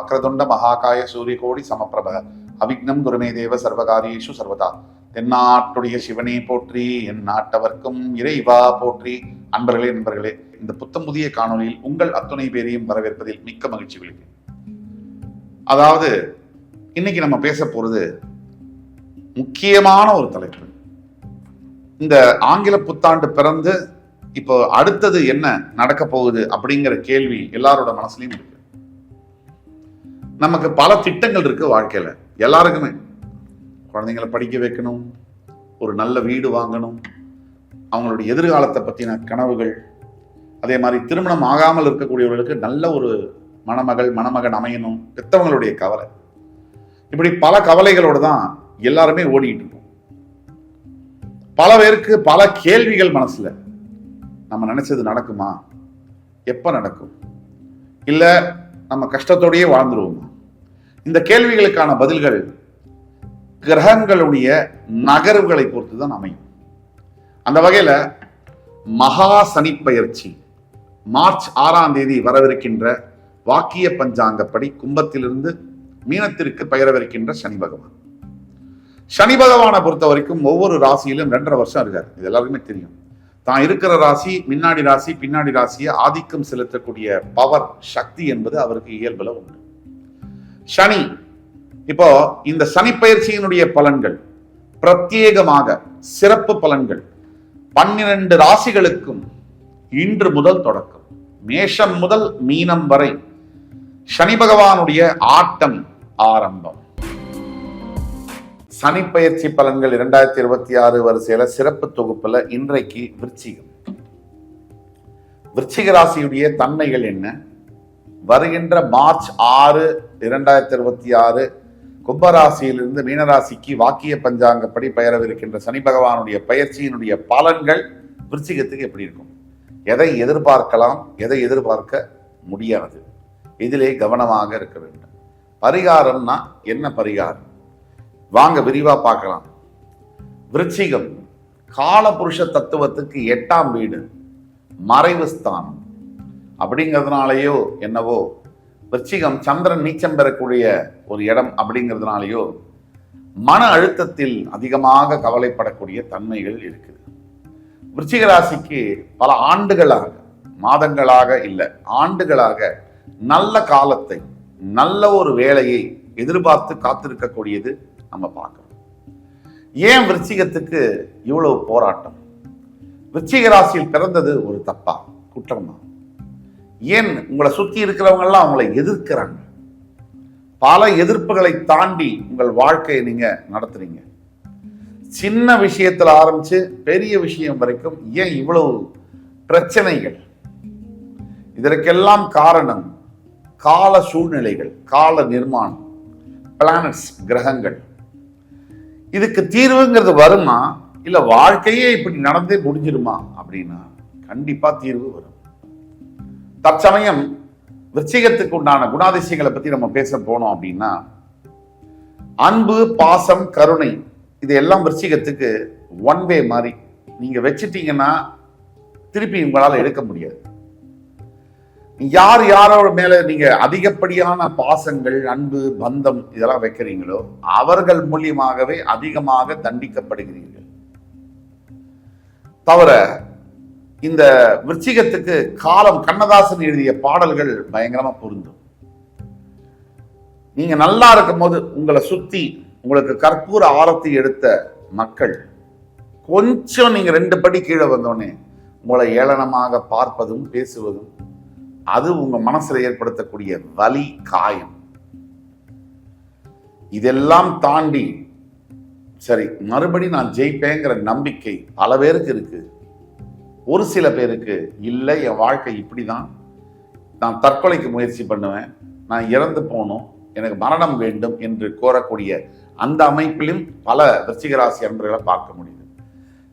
வக்ரதுண்ட மகாகாய சூரியகோடி சமப்பிரப அவிக்னம் குருமே தேவ சர்வகாரியேஷு சர்வதா. தென்னாட்டுடைய சிவனே போற்றி, என் நாட்டவர்க்கும் இறைவா போற்றி. நண்பர்களே, இந்த புத்தம் புதிய காணொலியில் உங்கள் அத்துணை பேரையும் வரவேற்பதில் மிக்க மகிழ்ச்சி கொள்கிறேன். அதாவது இன்னைக்கு நம்ம பேச போறது முக்கியமான ஒரு தலைப்பு. இந்த ஆங்கில புத்தாண்டு பிறந்து இப்போ அடுத்தது என்ன நடக்க போகுது அப்படிங்கிற கேள்வி எல்லாரோட மனசுலயும் இருக்கு. நமக்கு பல திட்டங்கள் இருக்கு வாழ்க்கையில. எல்லாருக்குமே குழந்தைங்களை படிக்க வைக்கணும், ஒரு நல்ல வீடு வாங்கணும், அவங்களுடைய எதிர்காலத்தை பற்றின கனவுகள், அதே மாதிரி திருமணம் ஆகாமல் இருக்கக்கூடியவர்களுக்கு நல்ல ஒரு மணமகன் அமையணும், பெற்றவங்களுடைய கவலை. இப்படி பல கவலைகளோடு தான் எல்லாருமே ஓடிக்கிட்டு இருக்கோம். பல பேருக்கு பல கேள்விகள் மனசுல. நம்ம நினைச்சது நடக்குமா? எப்ப நடக்கும்? இல்ல நம்ம கஷ்டத்தோடயே வாழ்ந்துருவோமா? இந்த கேள்விகளுக்கான பதில்கள் கிரகங்களுடைய நகர்வுகளை பொறுத்து தான் அமையும். அந்த வகையில மகா சனிப்பெயர்ச்சி மார்ச் 6ஆம் தேதி வரவிருக்கின்ற வாக்கிய பஞ்சாங்கப்படி கும்பத்திலிருந்து மீனத்திற்கு பெயரவிருக்கின்ற சனி பகவான். சனி பகவானை பொறுத்த வரைக்கும் ஒவ்வொரு ராசியிலும் 2.5 வருஷம் இருக்காரு. இது எல்லாருக்குமே தெரியும். தான் இருக்கிற ராசி, முன்னாடி ராசி, பின்னாடி ராசியை ஆதிக்கம் செலுத்தக்கூடிய பவர், சக்தி என்பது அவருக்கு இயல்புல உண்டு. சனி இப்போ இந்த சனி பயிற்சியினுடைய பலன்கள் பிரத்யேகமாக சிறப்பு பலன்கள் 12 ராசிகளுக்கும் இன்று முதல் தொடக்கம். மேஷம் முதல் மீனம் வரை சனி பகவானுடைய ஆட்டம் ஆரம்பம். சனி பயிற்சி பலன்கள் 2026 வரிசையில சிறப்பு தொகுப்புல இன்றைக்கு விருச்சிகம். விருச்சிக ராசியுடைய தன்மைகள் என்ன? வருகின்ற மார்ச் 6, 2026 கும்பராசியிலிருந்து மீனராசிக்கு வாக்கிய பஞ்சாங்கப்படி பெயரவிருக்கின்ற சனி பகவானுடைய பயிற்சியினுடைய பலன்கள் விருச்சிகத்துக்கு எப்படி இருக்கும்? எதை எதிர்பார்க்கலாம், எதை எதிர்பார்க்க முடியாது? இதிலே கவனமாக இருக்க வேண்டும். பரிகாரம்னா என்ன பரிகாரம்? வாங்க விரிவா பார்க்கலாம். விருச்சிகம் காலபுருஷ தத்துவத்துக்கு 8ஆம் வீடு, மறைவு ஸ்தானம். அப்படிங்கிறதுனாலயோ என்னவோ விருச்சிகம் சந்திரன் நீச்சம் பெறக்கூடிய ஒரு இடம் அப்படிங்கிறதுனாலயோ மன அழுத்தத்தில் அதிகமாக கவலைப்படக்கூடிய தன்மைகள் இருக்குது. விருச்சிக ராசிக்கு பல ஆண்டுகளாக, மாதங்களாக இல்லை ஆண்டுகளாக நல்ல காலத்தை, நல்ல ஒரு வேலையை எதிர்பார்த்து காத்திருக்கக்கூடியது நம்ம பார்க்கிறோம். ஏன் விருச்சிகத்துக்கு இவ்வளவு போராட்டம்? விருச்சிக ராசியில் பிறந்தது ஒரு தப்பா, குற்றமா? ஏன் உங்களை சுத்தி இருக்கிறவங்க எல்லாம் அவங்களை எதிர்க்கிறாங்க? பல எதிர்ப்புகளை தாண்டி உங்கள் வாழ்க்கையை நீங்க நடத்துறீங்க. சின்ன விஷயத்துல ஆரம்பிச்சு பெரிய விஷயம் வரைக்கும் ஏன் இவ்வளவு பிரச்சனைகள்? இதற்கெல்லாம் காரணம் கால சூழ்நிலைகள், கால நிர்மாணம், பிளானட்ஸ், கிரகங்கள். இதுக்கு தீர்வுங்கிறது வருமா? இல்ல வாழ்க்கையே இப்படி நடந்தே முடிஞ்சிருமா அப்படின்னா கண்டிப்பா தீர்வு வரும். தற்சமயம் விருச்சிகத்துக்கு உண்டான குணாதிசயங்களை பத்தி நம்ம பேச போனோம் அப்படின்னா, அன்பு, பாசம், கருணை, இது எல்லாம் விருச்சிகத்துக்கு ஒன் வே மாதிரி. நீங்க வச்சிட்டீங்கன்னா திருப்பி உங்களால எடுக்க முடியாது. யாரோட மேல நீங்க அதிகப்படியான பாசங்கள், அன்பு, பந்தம் இதெல்லாம் வைக்கிறீங்களோ அவர்கள் மூலியமாகவே அதிகமாக தண்டிக்கப்படுகிறீர்கள். தவிர இந்த விருச்சிகத்துக்கு காலம், கண்ணதாசன் எழுதிய பாடல்கள் பயங்கரமா பொருந்தும். நீங்க நல்லா இருக்கும் போது உங்களை சுத்தி உங்களுக்கு கற்பூர ஆரத்தி எடுத்த மக்கள் கொஞ்சம் நீங்க 2 படி கீழே வந்தோடனே உங்களை ஏளனமாக பார்ப்பதும் பேசுவதும், அது உங்க மனசுல ஏற்படுத்தக்கூடிய வலி, காயம். இதெல்லாம் தாண்டி சரி மறுபடி நான் ஜெயிப்பேங்கிற நம்பிக்கை பல பேருக்கு இருக்கு. ஒரு சில பேருக்கு இல்லை, என் வாழ்க்கை இப்படிதான், நான் தற்கொலைக்கு முயற்சி பண்ணுவேன், நான் இறந்து போகணும், எனக்கு மரணம் வேண்டும் என்று கோரக்கூடிய அந்த அமைப்பிலும் பல விருச்சிக ராசி அன்பர்களை பார்க்க முடியுது.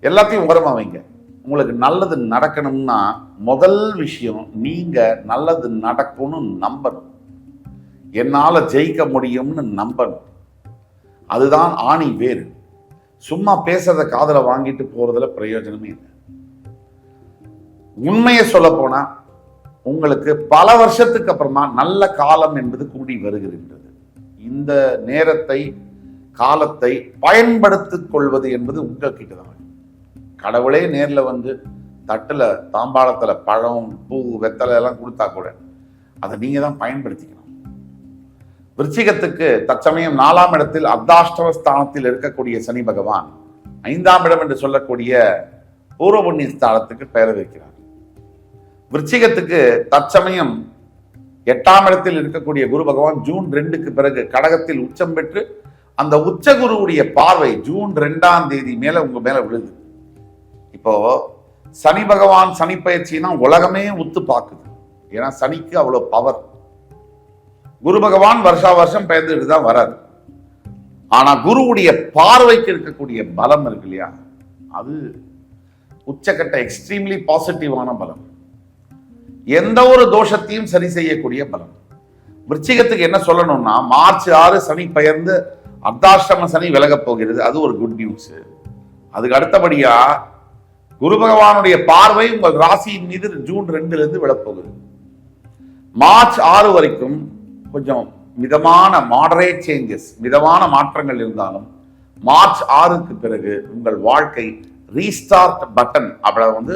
எல்லாத்தையும் உரமா வைங்க. உங்களுக்கு நல்லது நடக்கணும்னா முதல் விஷயம், நீங்க நல்லது நடக்கும்னு நம்பணும். என்னால ஜெயிக்க முடியும்னு நம்பணும். அதுதான் ஆணி வேறு. சும்மா பேசுறத காதுல வாங்கிட்டு போறதுல பிரயோஜனமே இல்லை. உண்மையை சொல்ல போனா உங்களுக்கு பல வருஷத்துக்கு அப்புறமா நல்ல காலம் என்பது கூடி வருகின்றது. இந்த நேரத்தை, காலத்தை பயன்படுத்திக் கொள்வது என்பது உங்ககிட்ட தான். கடவுளே நேர்ல வந்து தட்டுல தாம்பாளத்துல பழம், பூ, வெத்தலை எல்லாம் கொடுத்தா கூட அதை நீங்க தான் பயன்படுத்திக்கணும். விருச்சிகத்துக்கு தற்சமயம் 4ஆம் இடத்தில் அர்த்தாஷ்டம ஸ்தானத்தில் இருக்கக்கூடிய சனி பகவான் 5ஆம் இடம் என்று சொல்லக்கூடிய பூர்வ புண்ணிய ஸ்தானத்துக்கு பெயர் வைக்கிறார். விருச்சிகத்துக்கு தற்சமயம் 8ஆம் இடத்தில் இருக்கக்கூடிய குரு பகவான் ஜூன் 2க்கு பிறகு கடகத்தில் உச்சம் பெற்று அந்த உச்ச குருவுடைய பார்வை ஜூன் 2ஆம் தேதி மேல உங்க மேல விழுது. இப்போ சனி பகவான் சனி பயிற்சினா உலகமே உத்து பார்க்குது. ஏன்னா சனிக்கு அவ்வளவு பவர். குரு பகவான் வருஷா வருஷம் பெயர்ந்துட்டு தான் வராது. ஆனா குருவுடைய பார்வைக்கு இருக்கக்கூடிய பலம் இருக்கு இல்லையா, அது உச்சக்கட்ட எக்ஸ்ட்ரீம்லி பாசிட்டிவான பலம். எந்த ஒரு தோஷத்தையும் சரி செய்யக்கூடிய பலம். விருச்சிகத்துக்கு என்ன சொல்லணும்னா, மார்ச் 6 சனி பெயர்ந்து அர்த்தாஷ்டம சனி விலகப் போகிறது. அது ஒரு குட் நியூஸ். அதுக்கு அடுத்தபடியா குரு பகவானுடைய பார்வை உங்கள் ராசியின் மீது ஜூன் 2 விழப்போகுது. மார்ச் 6 வரைக்கும் கொஞ்சம் மிதமான மாடரேட் சேஞ்சஸ், மிதமான மாற்றங்கள் இருந்தாலும் மார்ச் 6க்கு பிறகு உங்கள் வாழ்க்கை ரீஸ்டார்ட் பட்டன் அப்படி வந்து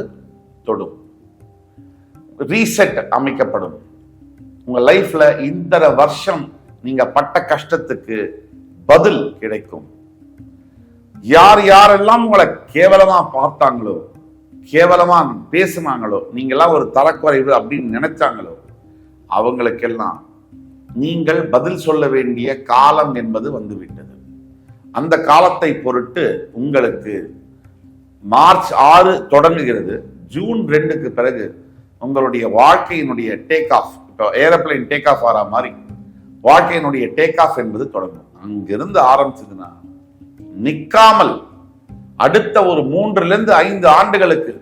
தொடும். ரீசெட் அமைக்கப்படும். உங்க லைஃப்ல இந்த வருஷம் நீங்க பட்ட கஷ்டத்துக்கு பதில் கிடைக்கும். யார் யாரெல்லாம் உங்களை கேவலமா பார்த்தாங்களோ, கேவலமா பேசுனாங்களோ, நீங்கெல்லாம் ஒரு தரக்குறைவு அப்படின்னு நினைச்சாங்களோ, அவங்களுக்கெல்லாம் நீங்கள் பதில் சொல்ல வேண்டிய காலம் என்பது வந்துவிட்டது. அந்த காலத்தை பொருட்டு உங்களுக்கு மார்ச் 6 தொடங்குகிறது. ஜூன் 2க்கு பிறகு உங்களுடைய வாழ்க்கையினுடைய டேக் ஆஃப், இப்போ ஏரோப்ளைன் டேக் ஆஃப் ஆற மாதிரி வாழ்க்கையினுடைய டேக் ஆஃப் என்பது தொடங்கும். அங்கிருந்து ஆரம்பிச்சதுன்னா நிக்காமல் அடுத்த ஒரு 3 to 5 ஆண்டுகளுக்கு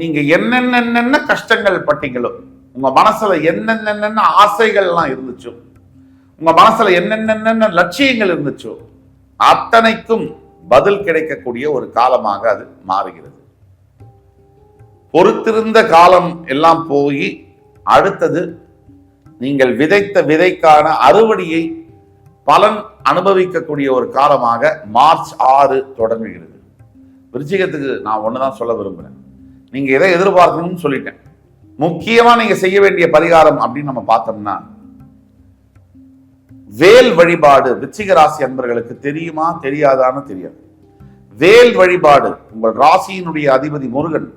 நீங்க என்னென்ன கஷ்டங்கள் பட்டீங்களோ, உங்க மனசுல என்னென்ன ஆசைகள் எல்லாம் இருந்துச்சோ, உங்க மனசுல என்னென்ன லட்சியங்கள் இருந்துச்சோ, அத்தனைக்கும் பதில் கிடைக்கக்கூடிய ஒரு காலமாக அது மாறுகிறது. பொறுத்திருந்த காலம் எல்லாம் போய் அடுத்தது நீங்கள் விதைத்த விதைக்கான அறுவடையை பலன் அனுபவிக்கக்கூடிய ஒரு காலமாக மார்ச் 6 தொடங்குகிறது. விருச்சிகத்துக்கு நான் ஒண்ணுதான் சொல்ல விரும்புறேன். நீங்க எதை எதிர்பார்க்கணும்னு சொல்லிட்டேன். முக்கியமா நீங்க செய்ய வேண்டிய பரிகாரம் அப்படின்னு நம்ம பார்த்தோம்னா, வேல் வழிபாடு. விருச்சிக ராசி அன்பர்களுக்கு தெரியுமா தெரியாதான்னு தெரியாது. வேல் வழிபாடு, உங்கள் ராசியினுடைய அதிபதி முருகன்,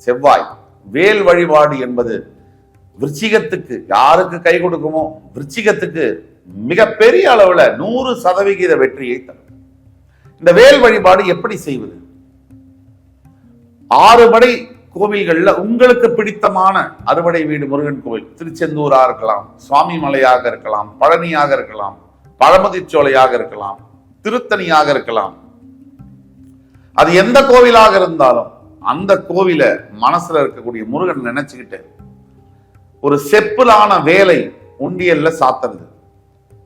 செவ்வாய். வேல் வழிபாடு என்பது விருச்சிகத்துக்கு யாருக்கு கை கொடுக்குமோ, விருச்சிகத்துக்கு மிகப்பெரிய அளவுல 100% வெற்றியை தரும். இந்த வேல் வழிபாடு எப்படி செய்வது? 6 படை கோவில்கள்ல உங்களுக்கு பிடித்தமான அறுபடை வீடு முருகன் கோவில், திருச்செந்தூரா இருக்கலாம், சுவாமி மலையாக இருக்கலாம், பழனியாக இருக்கலாம், பழமுதிர்ச்சோலையாக இருக்கலாம், திருத்தணியாக இருக்கலாம். அது எந்த கோவிலாக இருந்தாலும் அந்த கோவில மனசுல இருக்கக்கூடிய முருகன் நினைச்சுக்கிட்டு ஒரு செப்புலான வேலை உண்டியல்ல சாத்துறது.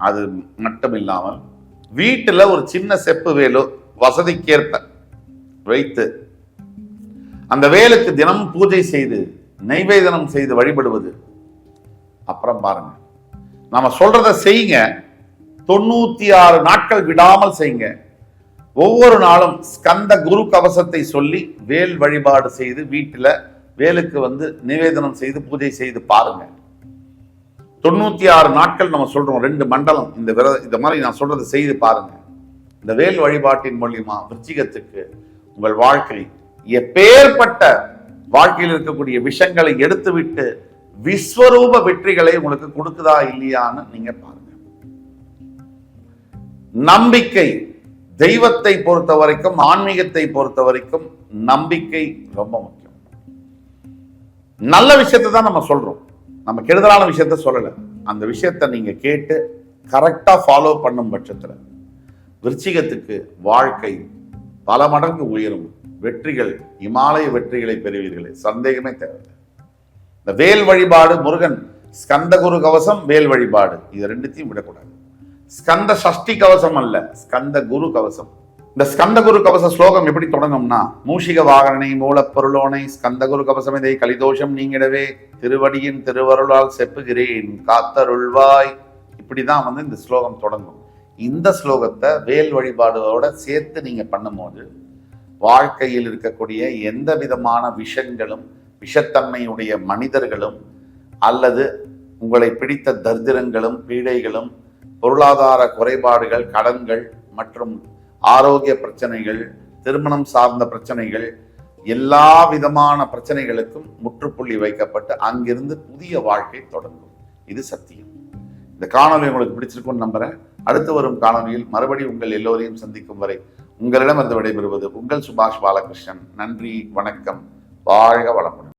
அது மட்டும் இல்லாமல் வீட்டுல ஒரு சின்ன செப்பு வேலோ வசதிக்கேற்ப வைத்து அந்த வேலுக்கு தினமும் பூஜை செய்து நைவேதனம் செய்து வழிபடுவது. அப்புறம் பாருங்க, நாம சொல்றத செய்யுங்க. 96 நாட்கள் விடாமல் செய்யுங்க. ஒவ்வொரு நாளும் ஸ்கந்த குரு கவசத்தை சொல்லி வேல் வழிபாடு செய்து வீட்டுல வேலுக்கு வந்து நிவேதனம் செய்து பூஜை செய்து பாருங்க. 96 நாட்கள் நம்ம சொல்றோம், 2 மண்டலம் இந்த மாதிரி நான் சொல்றதை செய்து பாருங்க. இந்த வேல் வழிபாட்டின் மூலியமா விருச்சிகத்துக்கு உங்கள் வாழ்க்கை எப்பேற்பட்ட வாழ்க்கையில் இருக்கக்கூடிய விஷயங்களை எடுத்துவிட்டு விஸ்வரூப வெற்றிகளை உங்களுக்கு கொடுக்குதா இல்லையான்னு நீங்க பாருங்க. நம்பிக்கை, தெய்வத்தை பொறுத்த வரைக்கும், ஆன்மீகத்தை பொறுத்த வரைக்கும் நம்பிக்கை ரொம்ப முக்கியம். நல்ல விஷயத்தை தான் நம்ம சொல்றோம், நம்ம கெடுதலான விஷயத்த சொல்லல. அந்த விஷயத்தை நீங்க கேட்டு கரெக்டா ஃபாலோ பண்ணும் பட்சத்துல விருச்சிகத்துக்கு வாழ்க்கை பல மடங்கு உயரும். வெற்றிகள், இமாலய வெற்றிகளை பெறுவீர்களே, சந்தேகமே தேவையில்லை. இந்த வேல் வழிபாடு, முருகன் ஸ்கந்த குரு கவசம், வேல் வழிபாடு, இது 2த்தையும் விடக்கூடாது. ஸ்கந்த சஷ்டி கவசம் அல்ல, ஸ்கந்த குரு கவசம். இந்த ஸ்கந்தகுரு கவச ஸ்லோகம் எப்படி தொடங்கும்னா, மூஷிக வாகனனை மூலப்பொருளோனை ஸ்கந்தகுரு கவசம் இதை கலிதோஷம் நீங்கிடவே திருவடியின் திருவருளால் செப்புகிறேன் காத்தருள்வாய். இப்படிதான் இந்த ஸ்லோகம் தொடங்கும். இந்த ஸ்லோகத்தை வேல் வழிபாடோட சேர்த்து நீங்க பண்ணும்போது வாழ்க்கையில் இருக்கக்கூடிய எந்த விதமான விஷங்களும், விஷத்தன்மையுடைய மனிதர்களும், அல்லது உங்களை பிடித்த தரித்திரங்களும், பீடைகளும், பொருளாதார குறைபாடுகள், கடன்கள் மற்றும் ஆரோக்கிய பிரச்சனைகள், திருமணம் சார்ந்த பிரச்சனைகள், எல்லா விதமான பிரச்சனைகளுக்கும் முற்றுப்புள்ளி வைக்கப்பட்டு அங்கிருந்து புதிய வாழ்க்கை தொடங்கும். இது சத்தியம். இந்த காணொலி உங்களுக்கு பிடிச்சிருக்கும்னு நம்புறேன். அடுத்து வரும் காணொலியில் மறுபடியும் உங்கள் எல்லோரையும் சந்திக்கும் வரை உங்களிடம் இருந்து விடைபெறுவது உங்கள் சுபாஷ் பாலகிருஷ்ணன். நன்றி, வணக்கம், வாழ்க வளமுடன்.